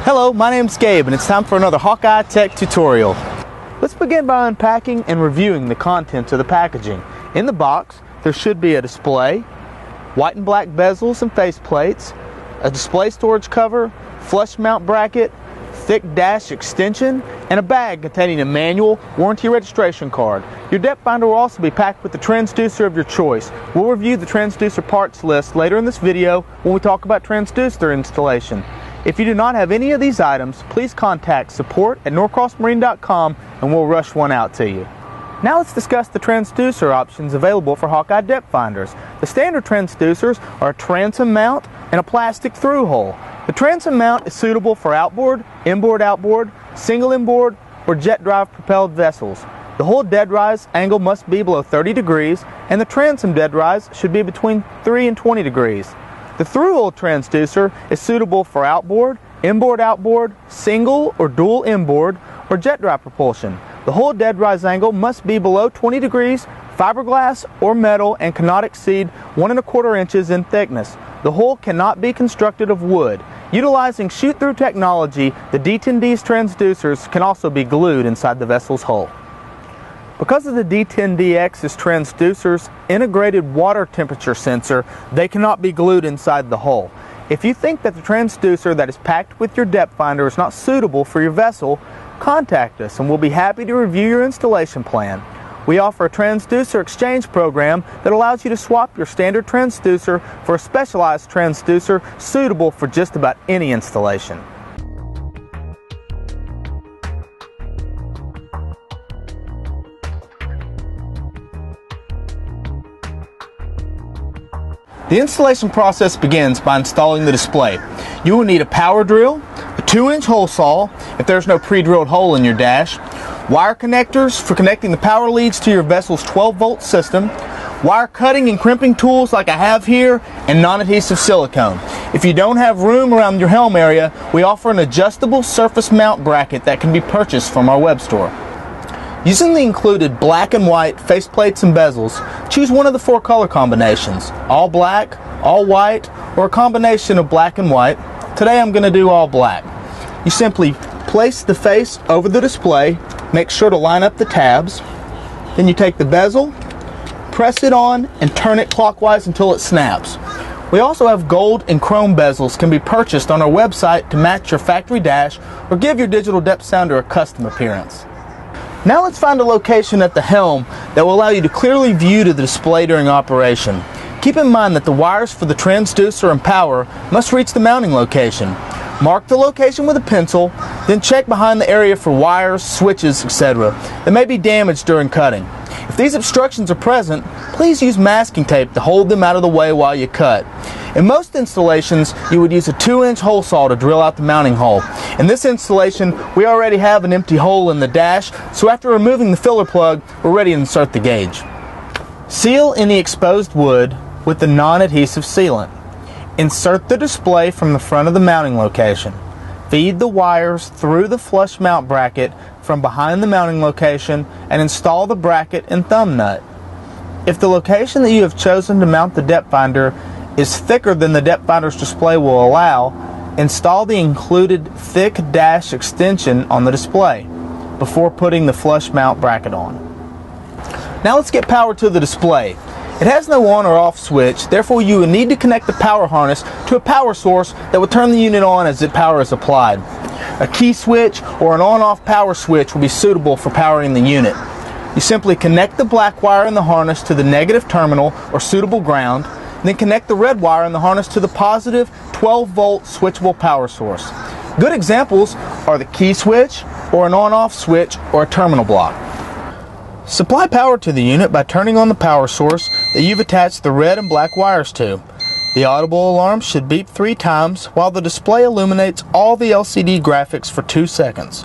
Hello, my name's Gabe and it's time for another HawkEye Tech tutorial. Let's begin by unpacking and reviewing the contents of the packaging. In the box, there should be a display, white and black bezels and faceplates, a display storage cover, flush mount bracket, thick dash extension, and a bag containing a manual, warranty registration card. Your depth finder will also be packed with the transducer of your choice. We'll review the transducer parts list later in this video when we talk about transducer installation. If you do not have any of these items, please contact support@norcrossmarine.com and we'll rush one out to you. Now let's discuss the transducer options available for HawkEye depth finders. The standard transducers are a transom mount and a plastic thru-hull. The transom mount is suitable for outboard, inboard-outboard, single inboard, or jet drive propelled vessels. The hull dead rise angle must be below 30 degrees and the transom dead rise should be between 3 and 20 degrees. The thru-hull transducer is suitable for outboard, inboard-outboard, single or dual inboard, or jet drive propulsion. The hull dead rise angle must be below 20 degrees, fiberglass or metal, and cannot exceed 1 1/4 inches in thickness. The hull cannot be constructed of wood. Utilizing shoot-through technology, the D10D's transducers can also be glued inside the vessel's hull. Because of the D10DX's transducer's integrated water temperature sensor, they cannot be glued inside the hull. If you think that the transducer that is packed with your depth finder is not suitable for your vessel, contact us and we'll be happy to review your installation plan. We offer a transducer exchange program that allows you to swap your standard transducer for a specialized transducer suitable for just about any installation. The installation process begins by installing the display. You will need a power drill, a 2-inch hole saw if there's no pre-drilled hole in your dash, wire connectors for connecting the power leads to your vessel's 12-volt system, wire cutting and crimping tools like I have here, and non-adhesive silicone. If you don't have room around your helm area, we offer an adjustable surface mount bracket that can be purchased from our web store. Using the included black and white faceplates and bezels, choose one of the 4 color combinations: all black, all white, or a combination of black and white. Today I'm going to do all black. You simply place the face over the display, make sure to line up the tabs, then you take the bezel, press it on, and turn it clockwise until it snaps. We also have gold and chrome bezels can be purchased on our website to match your factory dash or give your digital depth sounder a custom appearance. Now let's find a location at the helm that will allow you to clearly view to the display during operation. Keep in mind that the wires for the transducer and power must reach the mounting location. Mark the location with a pencil, then check behind the area for wires, switches, etc. that may be damaged during cutting. If these obstructions are present, please use masking tape to hold them out of the way while you cut. In most installations, you would use a 2-inch hole saw to drill out the mounting hole. In this installation, we already have an empty hole in the dash, so after removing the filler plug, we're ready to insert the gauge. Seal any exposed wood with the non-adhesive sealant. Insert the display from the front of the mounting location. Feed the wires through the flush mount bracket from behind the mounting location and install the bracket and thumb nut. If the location that you have chosen to mount the depth finder is thicker than the depth finder's display will allow, install the included thick dash extension on the display before putting the flush mount bracket on. Now let's get power to the display. It has no on or off switch, therefore you will need to connect the power harness to a power source that will turn the unit on as the power is applied. A key switch or an on-off power switch will be suitable for powering the unit. You simply connect the black wire in the harness to the negative terminal or suitable ground, and then connect the red wire in the harness to the positive 12-volt switchable power source. Good examples are the key switch or an on-off switch or a terminal block. Supply power to the unit by turning on the power source that you've attached the red and black wires to. The audible alarm should beep 3 times while the display illuminates all the LCD graphics for 2 seconds.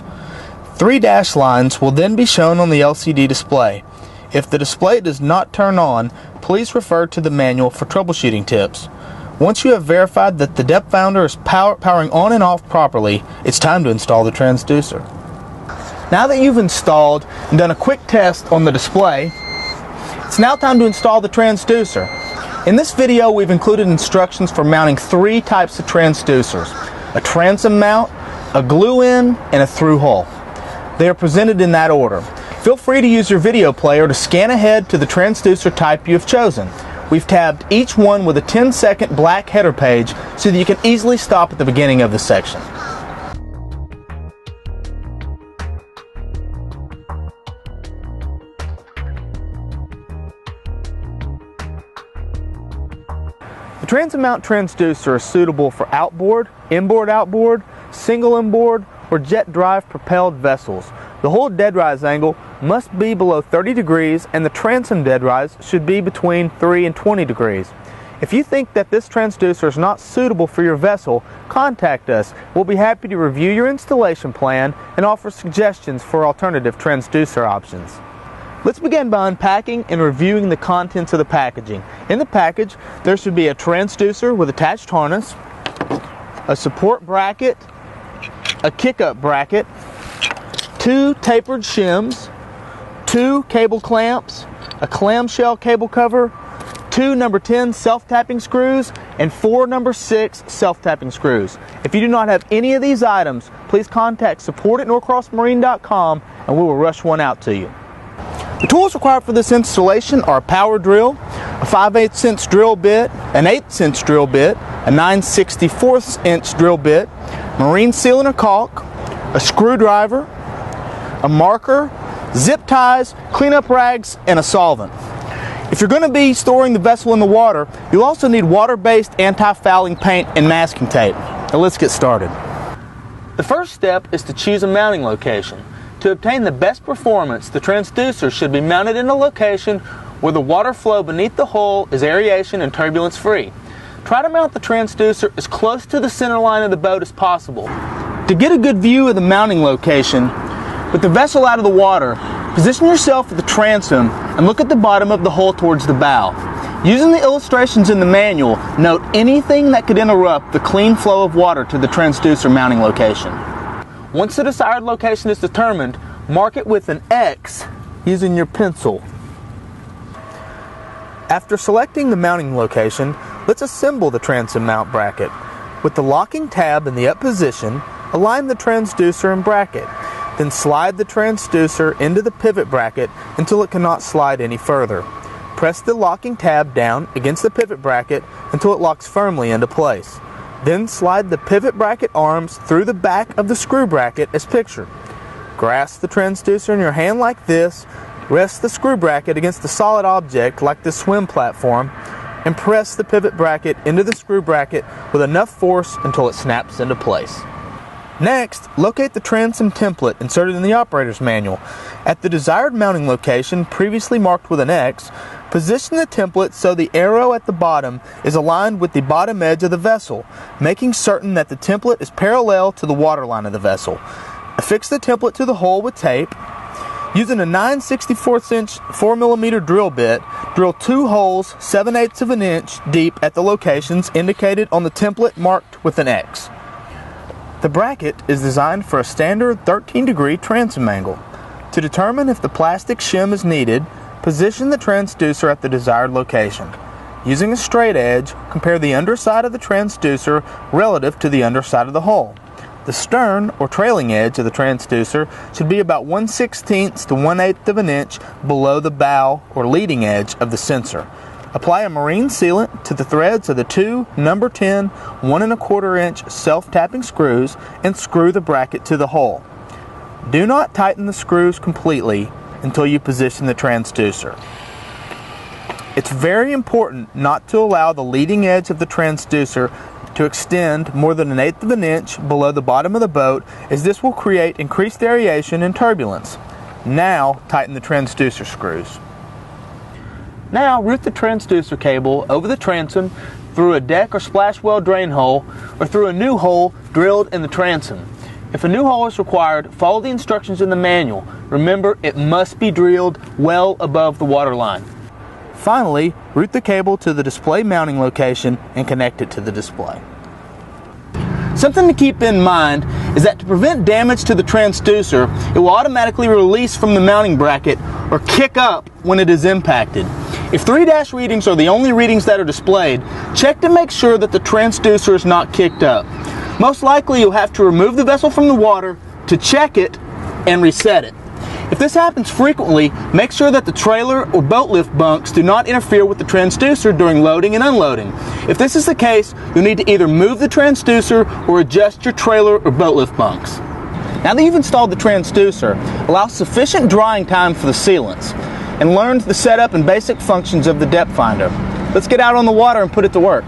3 dash lines will then be shown on the LCD display. If the display does not turn on, please refer to the manual for troubleshooting tips. Once you have verified that the depth finder is powering on and off properly, it's time to install the transducer. Now that you've installed and done a quick test on the display, it's now time to install the transducer. In this video, we've included instructions for mounting 3 types of transducers: a transom mount, a glue-in, and a thru-hull. They are presented in that order. Feel free to use your video player to scan ahead to the transducer type you have chosen. We've tabbed each one with a 10-second black header page so that you can easily stop at the beginning of the section. The transom mount transducer is suitable for outboard, inboard-outboard, single inboard, or jet drive propelled vessels. The hull dead rise angle must be below 30 degrees and the transom dead rise should be between 3 and 20 degrees. If you think that this transducer is not suitable for your vessel, contact us. We'll be happy to review your installation plan and offer suggestions for alternative transducer options. Let's begin by unpacking and reviewing the contents of the packaging. In the package, there should be a transducer with attached harness, a support bracket, a kick-up bracket, 2 tapered shims, 2 cable clamps, a clamshell cable cover, 2 number 10 self-tapping screws, and 4 number 6 self-tapping screws. If you do not have any of these items, please contact support@norcrossmarine.com and we will rush one out to you. The tools required for this installation are a power drill, a 5/8 inch drill bit, an 1/8 inch drill bit, a 9/64 inch drill bit, marine sealant or caulk, a screwdriver, a marker, zip ties, cleanup rags, and a solvent. If you're going to be storing the vessel in the water, you'll also need water-based anti-fouling paint and masking tape. Now let's get started. The first step is to choose a mounting location. To obtain the best performance, the transducer should be mounted in a location where the water flow beneath the hull is aeration and turbulence free. Try to mount the transducer as close to the center line of the boat as possible. To get a good view of the mounting location, with the vessel out of the water, position yourself at the transom and look at the bottom of the hull towards the bow. Using the illustrations in the manual, note anything that could interrupt the clean flow of water to the transducer mounting location. Once the desired location is determined, mark it with an X using your pencil. After selecting the mounting location, let's assemble the transom mount bracket. With the locking tab in the up position, align the transducer and bracket. Then slide the transducer into the pivot bracket until it cannot slide any further. Press the locking tab down against the pivot bracket until it locks firmly into place. Then slide the pivot bracket arms through the back of the screw bracket as pictured. Grasp the transducer in your hand like this, rest the screw bracket against a solid object like this swim platform, and press the pivot bracket into the screw bracket with enough force until it snaps into place. Next, locate the transom template inserted in the operator's manual. At the desired mounting location, previously marked with an X, position the template so the arrow at the bottom is aligned with the bottom edge of the vessel, making certain that the template is parallel to the waterline of the vessel. Affix the template to the hull with tape. Using a 9/64 inch 4mm drill bit, drill 2 holes 7/8 of an inch deep at the locations indicated on the template marked with an X. The bracket is designed for a standard 13-degree transom angle. To determine if the plastic shim is needed, position the transducer at the desired location. Using a straight edge, compare the underside of the transducer relative to the underside of the hull. The stern or trailing edge of the transducer should be about 1/16 to 1/8 of an inch below the bow or leading edge of the sensor. Apply a marine sealant to the threads of the 2 number 10 1¼ inch self-tapping screws and screw the bracket to the hull. Do not tighten the screws completely until you position the transducer. It's very important not to allow the leading edge of the transducer to extend more than 1/8 of an inch below the bottom of the boat, as this will create increased aeration and turbulence. Now tighten the transducer screws. Now route the transducer cable over the transom through a deck or splash well drain hole or through a new hole drilled in the transom. If a new hole is required, follow the instructions in the manual. Remember, it must be drilled well above the water line. Finally, route the cable to the display mounting location and connect it to the display. Something to keep in mind is that to prevent damage to the transducer, it will automatically release from the mounting bracket or kick up when it is impacted. If 3- readings are the only readings that are displayed, check to make sure that the transducer is not kicked up. Most likely you'll have to remove the vessel from the water to check it and reset it. If this happens frequently, make sure that the trailer or boat lift bunks do not interfere with the transducer during loading and unloading. If this is the case, you'll need to either move the transducer or adjust your trailer or boat lift bunks. Now that you've installed the transducer, allow sufficient drying time for the sealants and learn the setup and basic functions of the depth finder. Let's get out on the water and put it to work.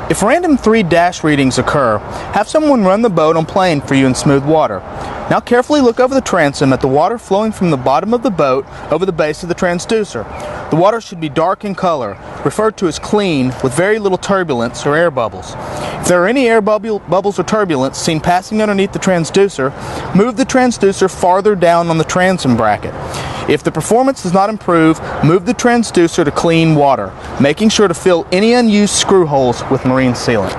If random 3 dash readings occur, have someone run the boat on plane for you in smooth water. Now carefully look over the transom at the water flowing from the bottom of the boat over the base of the transducer. The water should be dark in color, referred to as clean, with very little turbulence or air bubbles. If there are any air bubbles or turbulence seen passing underneath the transducer, move the transducer farther down on the transom bracket. If the performance does not improve, move the transducer to clean water, making sure to fill any unused screw holes with marine sealant.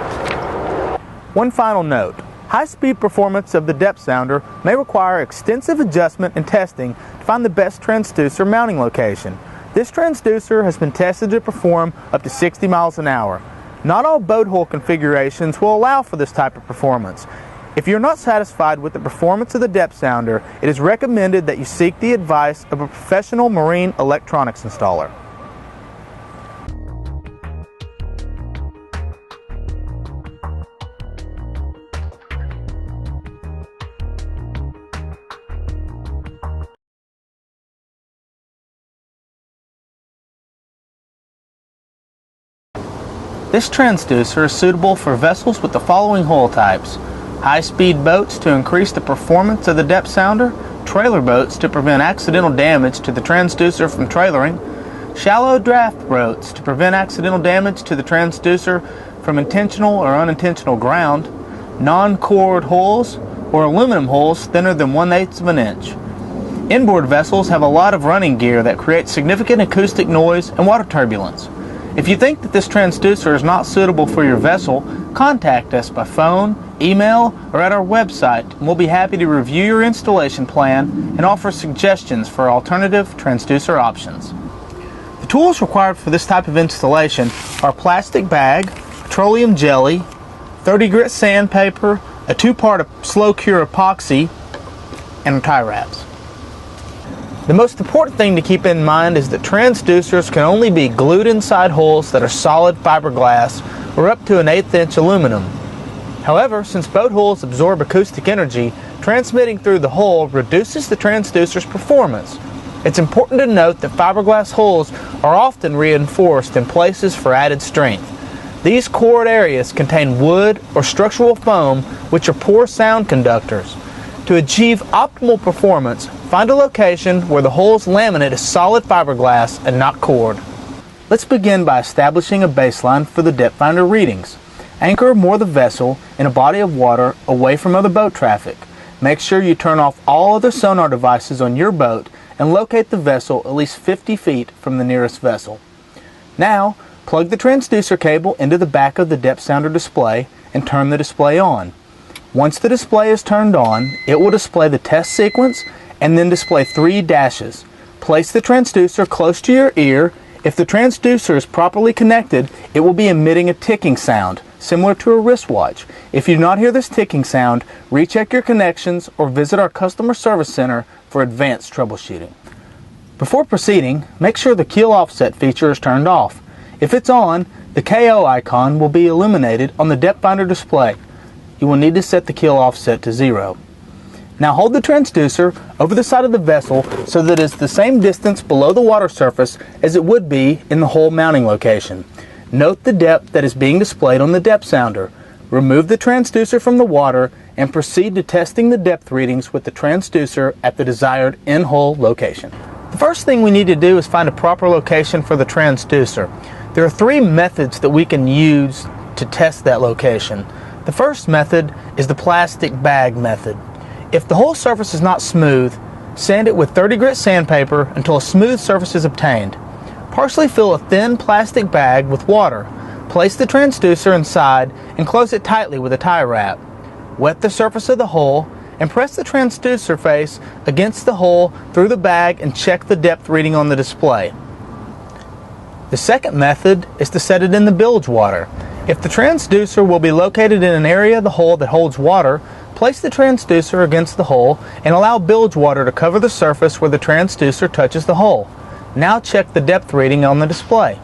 One final note. High-speed performance of the depth sounder may require extensive adjustment and testing to find the best transducer mounting location. This transducer has been tested to perform up to 60 miles an hour. Not all boat hull configurations will allow for this type of performance. If you're not satisfied with the performance of the depth sounder, it is recommended that you seek the advice of a professional marine electronics installer. This transducer is suitable for vessels with the following hull types: high-speed boats to increase the performance of the depth sounder, trailer boats to prevent accidental damage to the transducer from trailering, shallow draft boats to prevent accidental damage to the transducer from intentional or unintentional ground, non-cored hulls, or aluminum hulls thinner than 1/8 of an inch. Inboard vessels have a lot of running gear that creates significant acoustic noise and water turbulence. If you think that this transducer is not suitable for your vessel, contact us by phone, email, or at our website, and we'll be happy to review your installation plan and offer suggestions for alternative transducer options. The tools required for this type of installation are a plastic bag, petroleum jelly, 30 grit sandpaper, a 2-part slow cure epoxy, and tie wraps. The most important thing to keep in mind is that transducers can only be glued inside holes that are solid fiberglass or up to an 1/8 inch aluminum. However, since boat hulls absorb acoustic energy, transmitting through the hull reduces the transducer's performance. It's important to note that fiberglass hulls are often reinforced in places for added strength. These cored areas contain wood or structural foam, which are poor sound conductors. To achieve optimal performance, find a location where the hull's laminate is solid fiberglass and not cored. Let's begin by establishing a baseline for the depth finder readings. Anchor or moor the vessel in a body of water away from other boat traffic. Make sure you turn off all other sonar devices on your boat and locate the vessel at least 50 feet from the nearest vessel. Now, plug the transducer cable into the back of the depth sounder display and turn the display on. Once the display is turned on, it will display the test sequence and then display 3 dashes. Place the transducer close to your ear. If the transducer is properly connected, it will be emitting a ticking sound, similar to a wristwatch. If you do not hear this ticking sound, recheck your connections or visit our customer service center for advanced troubleshooting. Before proceeding, make sure the keel offset feature is turned off. If it's on, the KO icon will be illuminated on the depth finder display. You will need to set the keel offset to 0. Now hold the transducer over the side of the vessel so that it is the same distance below the water surface as it would be in the hull mounting location. Note the depth that is being displayed on the depth sounder. Remove the transducer from the water and proceed to testing the depth readings with the transducer at the desired in-hull location. The first thing we need to do is find a proper location for the transducer. There are 3 methods that we can use to test that location. The first method is the plastic bag method. If the hull surface is not smooth, sand it with 30 grit sandpaper until a smooth surface is obtained. Partially fill a thin plastic bag with water. Place the transducer inside and close it tightly with a tie wrap. Wet the surface of the hull and press the transducer face against the hull through the bag and check the depth reading on the display. The second method is to set it in the bilge water. If the transducer will be located in an area of the hull that holds water, place the transducer against the hull and allow bilge water to cover the surface where the transducer touches the hull. Now check the depth reading on the display.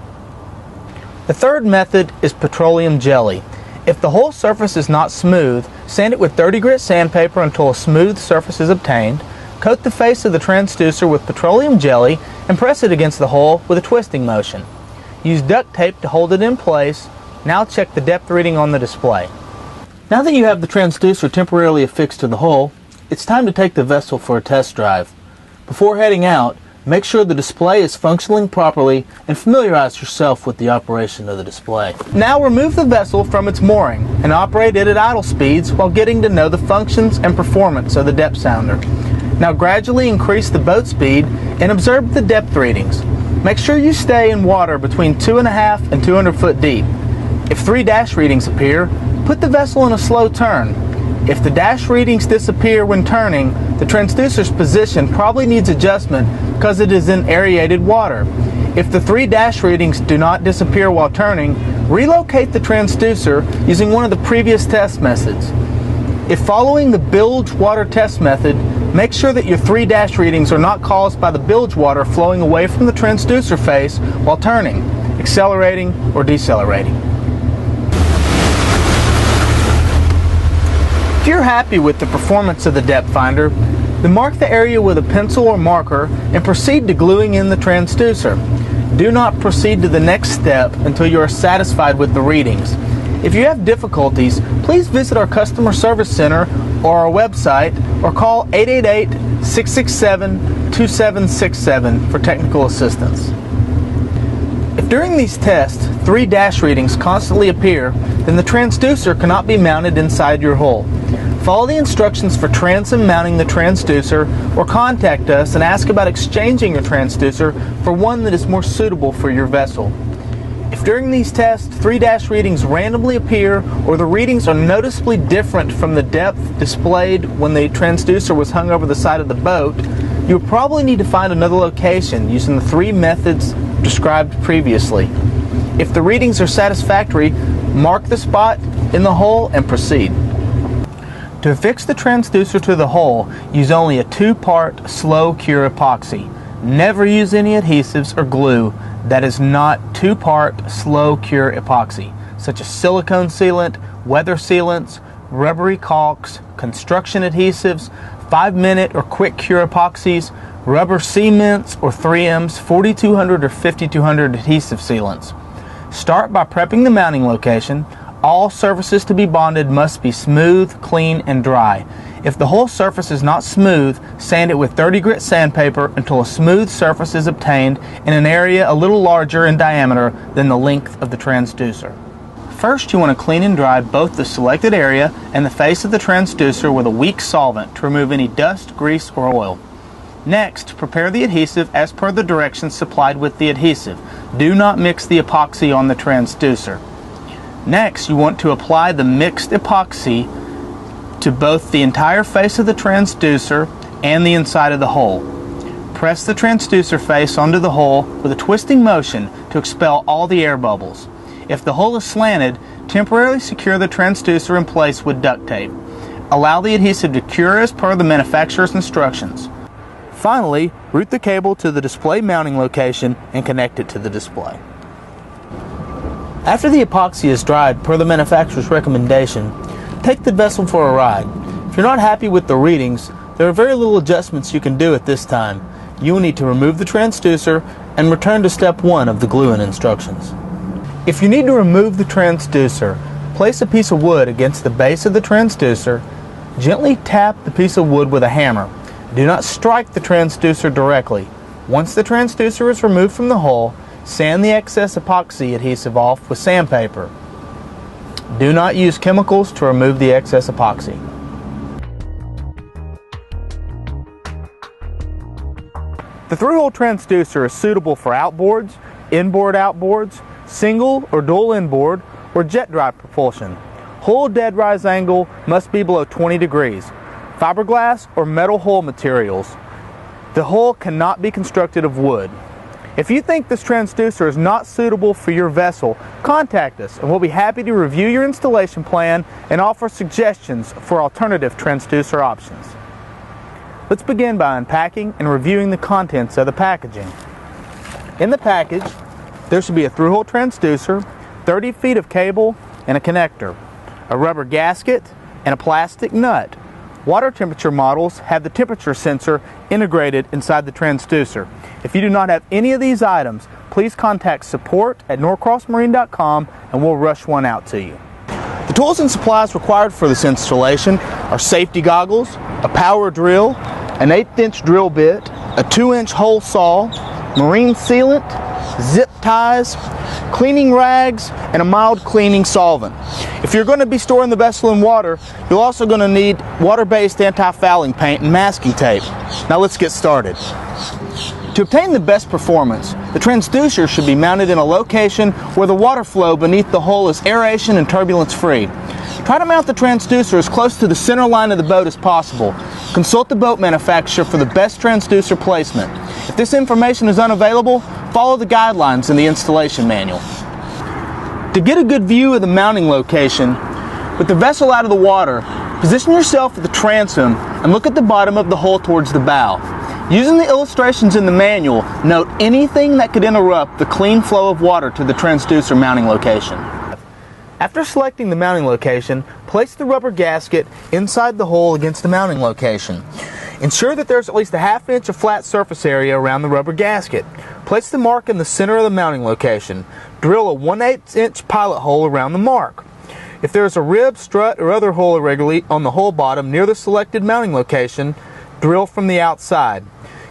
The third method is petroleum jelly. If the hull surface is not smooth, sand it with 30 grit sandpaper until a smooth surface is obtained. Coat the face of the transducer with petroleum jelly and press it against the hull with a twisting motion. Use duct tape to hold it in place. Now check the depth reading on the display. Now that you have the transducer temporarily affixed to the hull, it's time to take the vessel for a test drive. Before heading out, make sure the display is functioning properly and familiarize yourself with the operation of the display. Now remove the vessel from its mooring and operate it at idle speeds while getting to know the functions and performance of the depth sounder. Now gradually increase the boat speed and observe the depth readings. Make sure you stay in water between 2.5 and 200 foot deep. If 3 dash readings appear, put the vessel in a slow turn. If the dash readings disappear when turning, the transducer's position probably needs adjustment because it is in aerated water. If the 3 dash readings do not disappear while turning, relocate the transducer using one of the previous test methods. If following the bilge water test method, make sure that your 3 dash readings are not caused by the bilge water flowing away from the transducer face while turning, accelerating, or decelerating. If you're happy with the performance of the depth finder, then mark the area with a pencil or marker and proceed to gluing in the transducer. Do not proceed to the next step until you are satisfied with the readings. If you have difficulties, please visit our customer service center or our website or call 888-667-2767 for technical assistance. If during these tests 3 dash readings constantly appear, then the transducer cannot be mounted inside your hull. Follow the instructions for transom mounting the transducer or contact us and ask about exchanging your transducer for one that is more suitable for your vessel. If during these tests 3 dash readings randomly appear or the readings are noticeably different from the depth displayed when the transducer was hung over the side of the boat, you'll probably need to find another location using the 3 methods described previously. If the readings are satisfactory, mark the spot in the hull and proceed. To affix the transducer to the hull, use only a 2-part slow cure epoxy. Never use any adhesives or glue that is not 2-part slow cure epoxy, such as silicone sealant, weather sealants, rubbery caulks, construction adhesives, 5-minute or quick cure epoxies, rubber cements or 3Ms, 4200 or 5200 adhesive sealants. Start by prepping the mounting location. All surfaces to be bonded must be smooth, clean, and dry. If the whole surface is not smooth, sand it with 30 grit sandpaper until a smooth surface is obtained in an area a little larger in diameter than the length of the transducer. First, you want to clean and dry both the selected area and the face of the transducer with a weak solvent to remove any dust, grease, or oil. Next, prepare the adhesive as per the directions supplied with the adhesive. Do not mix the epoxy on the transducer. Next, you want to apply the mixed epoxy to both the entire face of the transducer and the inside of the hull. Press the transducer face onto the hull with a twisting motion to expel all the air bubbles. If the hull is slanted, temporarily secure the transducer in place with duct tape. Allow the adhesive to cure as per the manufacturer's instructions. Finally, route the cable to the display mounting location and connect it to the display. After the epoxy is dried per the manufacturer's recommendation, take the vessel for a ride. If you're not happy with the readings, there are very little adjustments you can do at this time. You will need to remove the transducer and return to step 1 of the glue-in instructions. If you need to remove the transducer, place a piece of wood against the base of the transducer. Gently tap the piece of wood with a hammer. Do not strike the transducer directly. Once the transducer is removed from the hull, sand the excess epoxy adhesive off with sandpaper. Do not use chemicals to remove the excess epoxy. The thru-hull transducer is suitable for outboards, inboard outboards, single or dual inboard, or jet drive propulsion. Hull dead rise angle must be below 20 degrees. Fiberglass or metal hull materials. The hull cannot be constructed of wood. If you think this transducer is not suitable for your vessel, contact us and we'll be happy to review your installation plan and offer suggestions for alternative transducer options. Let's begin by unpacking and reviewing the contents of the packaging. In the package, there should be a thru-hull transducer, 30 feet of cable, and a connector, a rubber gasket, and a plastic nut. Water temperature models have the temperature sensor integrated inside the transducer. If you do not have any of these items, please contact support@norcrossmarine.com and we'll rush one out to you. The tools and supplies required for this installation are safety goggles, a power drill, an 1/8" drill bit, a 2-inch hole saw, marine sealant, zip ties, cleaning rags, and a mild cleaning solvent. If you're going to be storing the vessel in water, you're also going to need water-based anti-fouling paint and masking tape. Now let's get started. To obtain the best performance, the transducer should be mounted in a location where the water flow beneath the hull is aeration and turbulence free. Try to mount the transducer as close to the center line of the boat as possible. Consult the boat manufacturer for the best transducer placement. If this information is unavailable, follow the guidelines in the installation manual. To get a good view of the mounting location, with the vessel out of the water, position yourself at the transom and look at the bottom of the hull towards the bow. Using the illustrations in the manual, note anything that could interrupt the clean flow of water to the transducer mounting location. After selecting the mounting location, place the rubber gasket inside the hole against the mounting location. Ensure that there's at least a 1/2 inch of flat surface area around the rubber gasket. Place the mark in the center of the mounting location. Drill a 1/8 inch pilot hole around the mark. If there is a rib, strut, or other hole irregularity on the hull bottom near the selected mounting location, drill from the outside.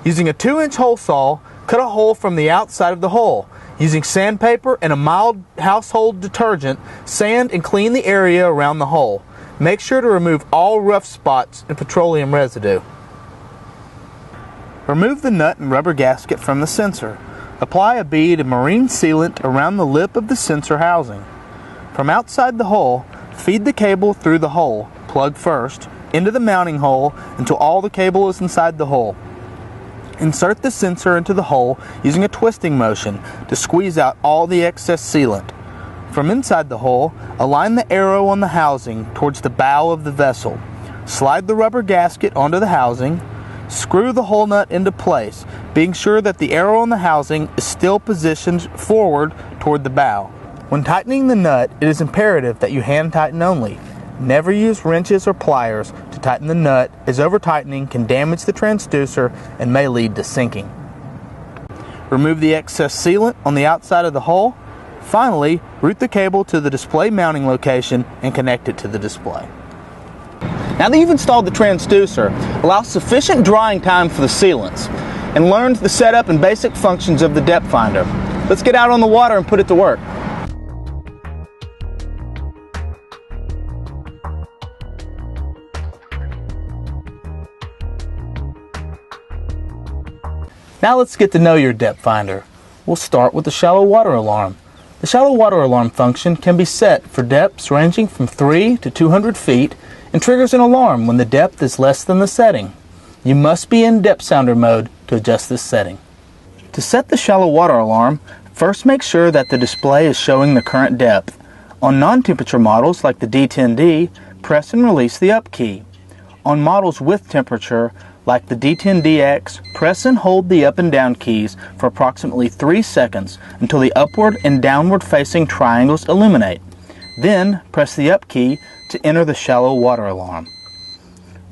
Using a 2-inch hole saw, cut a hole from the outside of the hull. Using sandpaper and a mild household detergent, sand and clean the area around the hull. Make sure to remove all rough spots and petroleum residue. Remove the nut and rubber gasket from the sensor. Apply a bead of marine sealant around the lip of the sensor housing. From outside the hull, feed the cable through the hole, plug first, into the mounting hole until all the cable is inside the hole. Insert the sensor into the hole using a twisting motion to squeeze out all the excess sealant. From inside the hole, align the arrow on the housing towards the bow of the vessel. Slide the rubber gasket onto the housing. Screw the hole nut into place, being sure that the arrow on the housing is still positioned forward toward the bow. When tightening the nut, it is imperative that you hand tighten only. Never use wrenches or pliers to tighten the nut, as over-tightening can damage the transducer and may lead to sinking. Remove the excess sealant on the outside of the hull. Finally, route the cable to the display mounting location and connect it to the display. Now that you've installed the transducer, allow sufficient drying time for the sealants and learn the setup and basic functions of the depth finder. Let's get out on the water and put it to work. Now let's get to know your depth finder. We'll start with the shallow water alarm. The shallow water alarm function can be set for depths ranging from 3 to 200 feet and triggers an alarm when the depth is less than the setting. You must be in depth sounder mode to adjust this setting. To set the shallow water alarm, first make sure that the display is showing the current depth. On non-temperature models like the D10D, press and release the up key. On models with temperature, like the D10DX, press and hold the up and down keys for approximately 3 seconds until the upward and downward facing triangles illuminate. Then press the up key to enter the shallow water alarm.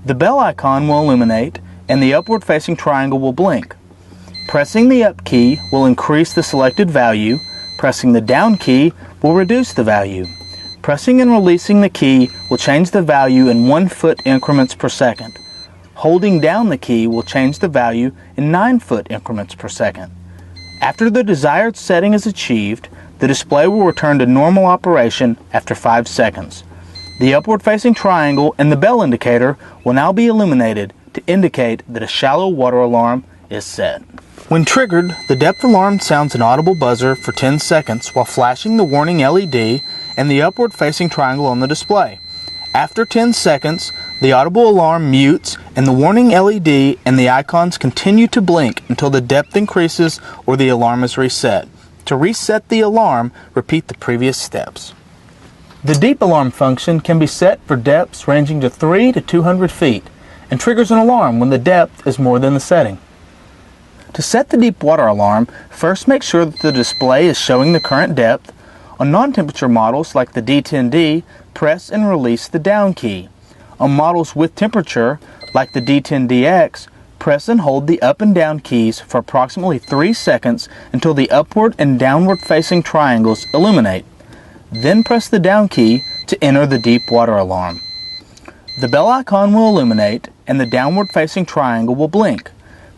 The bell icon will illuminate and the upward facing triangle will blink. Pressing the up key will increase the selected value. Pressing the down key will reduce the value. Pressing and releasing the key will change the value in 1 foot increments per second. Holding down the key will change the value in 9 foot increments per second. After the desired setting is achieved, the display will return to normal operation after 5 seconds. The upward facing triangle and the bell indicator will now be illuminated to indicate that a shallow water alarm is set. When triggered, the depth alarm sounds an audible buzzer for 10 seconds while flashing the warning LED and the upward facing triangle on the display. After 10 seconds, the audible alarm mutes and the warning LED and the icons continue to blink until the depth increases or the alarm is reset. To reset the alarm, repeat the previous steps. The deep alarm function can be set for depths ranging to 3 to 200 feet and triggers an alarm when the depth is more than the setting. To set the deep water alarm, first make sure that the display is showing the current depth. On non-temperature models like the D10D, press and release the down key. On models with temperature like the D10DX, press and hold the up and down keys for approximately 3 seconds until the upward and downward facing triangles illuminate. Then press the down key to enter the deep water alarm. The bell icon will illuminate and the downward facing triangle will blink.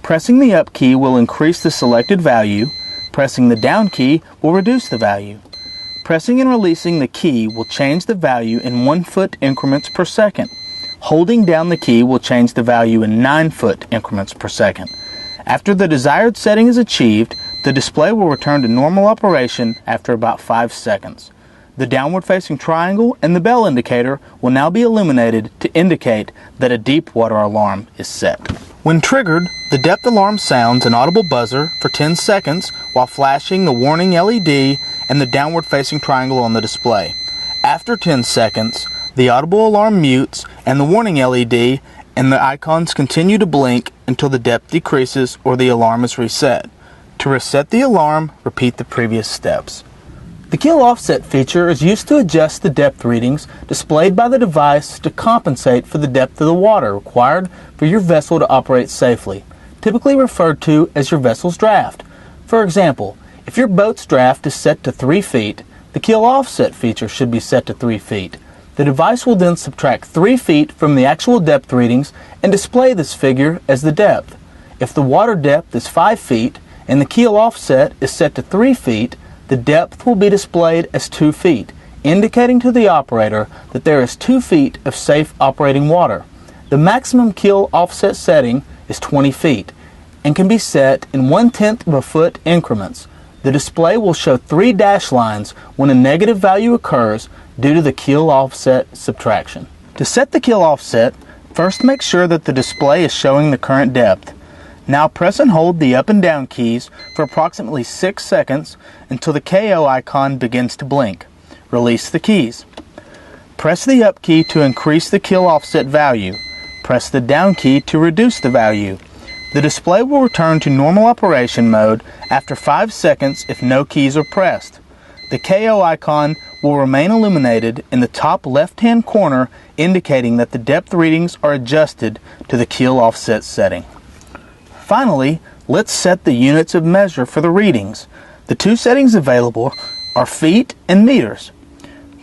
Pressing the up key will increase the selected value. Pressing the down key will reduce the value. Pressing and releasing the key will change the value in 1-foot increments per second. Holding down the key will change the value in 9-foot increments per second. After the desired setting is achieved, the display will return to normal operation after about 5 seconds. The downward facing triangle and the bell indicator will now be illuminated to indicate that a deep water alarm is set. When triggered, the depth alarm sounds an audible buzzer for 10 seconds while flashing the warning LED and the downward facing triangle on the display. After 10 seconds, the audible alarm mutes and the warning LED and the icons continue to blink until the depth decreases or the alarm is reset. To reset the alarm, repeat the previous steps. The keel offset feature is used to adjust the depth readings displayed by the device to compensate for the depth of the water required for your vessel to operate safely, typically referred to as your vessel's draft. For example, if your boat's draft is set to 3 feet, the keel offset feature should be set to 3 feet. The device will then subtract 3 feet from the actual depth readings and display this figure as the depth. If the water depth is 5 feet and the keel offset is set to 3 feet, the depth will be displayed as 2 feet, indicating to the operator that there is 2 feet of safe operating water. The maximum keel offset setting is 20 feet and can be set in 1/10 of a foot increments. The display will show 3 dash lines when a negative value occurs due to the keel offset subtraction. To set the keel offset, first make sure that the display is showing the current depth. Now press and hold the up and down keys for approximately 6 seconds until the KO icon begins to blink. Release the keys. Press the up key to increase the keel offset value. Press the down key to reduce the value. The display will return to normal operation mode after 5 seconds if no keys are pressed. The KO icon will remain illuminated in the top left-hand corner, indicating that the depth readings are adjusted to the keel offset setting. Finally, let's set the units of measure for the readings. The 2 settings available are feet and meters.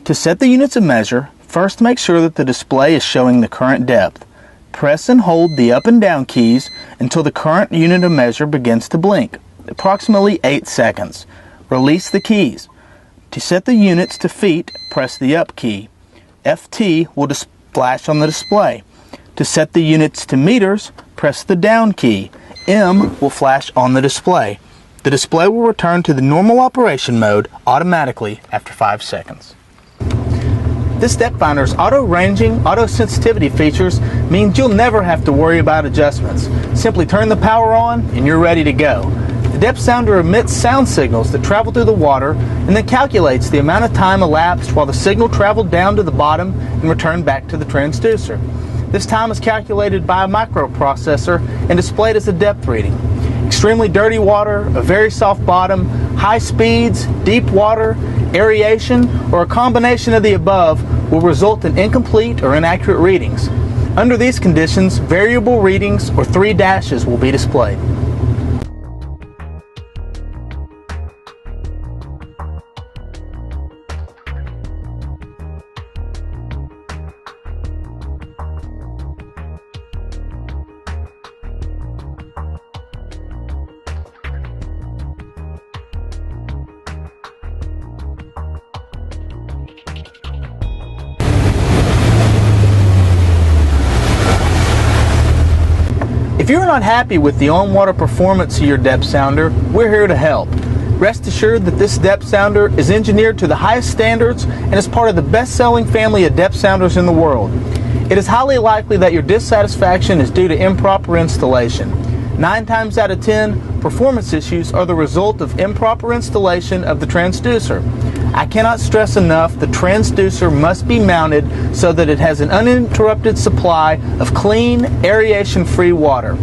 To set the units of measure, first make sure that the display is showing the current depth. Press and hold the up and down keys until the current unit of measure begins to blink, approximately 8 seconds. Release the keys. To set the units to feet, press the up key. FT will flash on the display. To set the units to meters, press the down key. M will flash on the display. The display will return to the normal operation mode automatically after 5 seconds. This depth finder's auto-ranging, auto-sensitivity features means you'll never have to worry about adjustments. Simply turn the power on and you're ready to go. The depth sounder emits sound signals that travel through the water and then calculates the amount of time elapsed while the signal traveled down to the bottom and returned back to the transducer. This time is calculated by a microprocessor and displayed as a depth reading. Extremely dirty water, a very soft bottom, high speeds, deep water, aeration, or a combination of the above will result in incomplete or inaccurate readings. Under these conditions, variable readings or 3 dashes will be displayed. If you're not happy with the on-water performance of your depth sounder, we're here to help. Rest assured that this depth sounder is engineered to the highest standards and is part of the best-selling family of depth sounders in the world. It is highly likely that your dissatisfaction is due to improper installation. 9 times out of 10, performance issues are the result of improper installation of the transducer. I cannot stress enough, the transducer must be mounted so that it has an uninterrupted supply of clean, aeration-free water.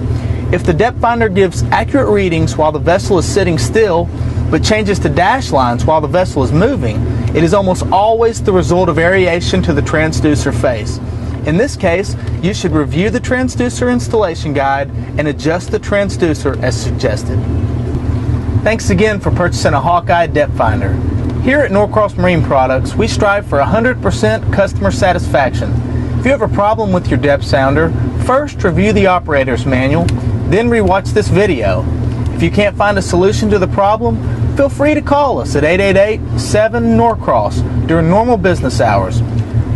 If the depth finder gives accurate readings while the vessel is sitting still, but changes to dash lines while the vessel is moving, it is almost always the result of aeration to the transducer face. In this case, you should review the transducer installation guide and adjust the transducer as suggested. Thanks again for purchasing a HawkEye depth finder. Here at Norcross Marine Products, we strive for 100% customer satisfaction. If you have a problem with your depth sounder, first review the operator's manual, then rewatch this video. If you can't find a solution to the problem, feel free to call us at 888-7-NORCROSS during normal business hours.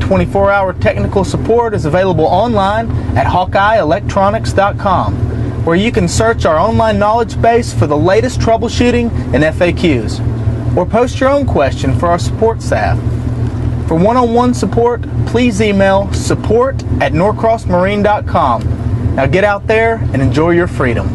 24-hour technical support is available online at HawkeyeElectronics.com, where you can search our online knowledge base for the latest troubleshooting and FAQs, or post your own question for our support staff. For one-on-one support, please email support@norcrossmarine.com. Now get out there and enjoy your freedom.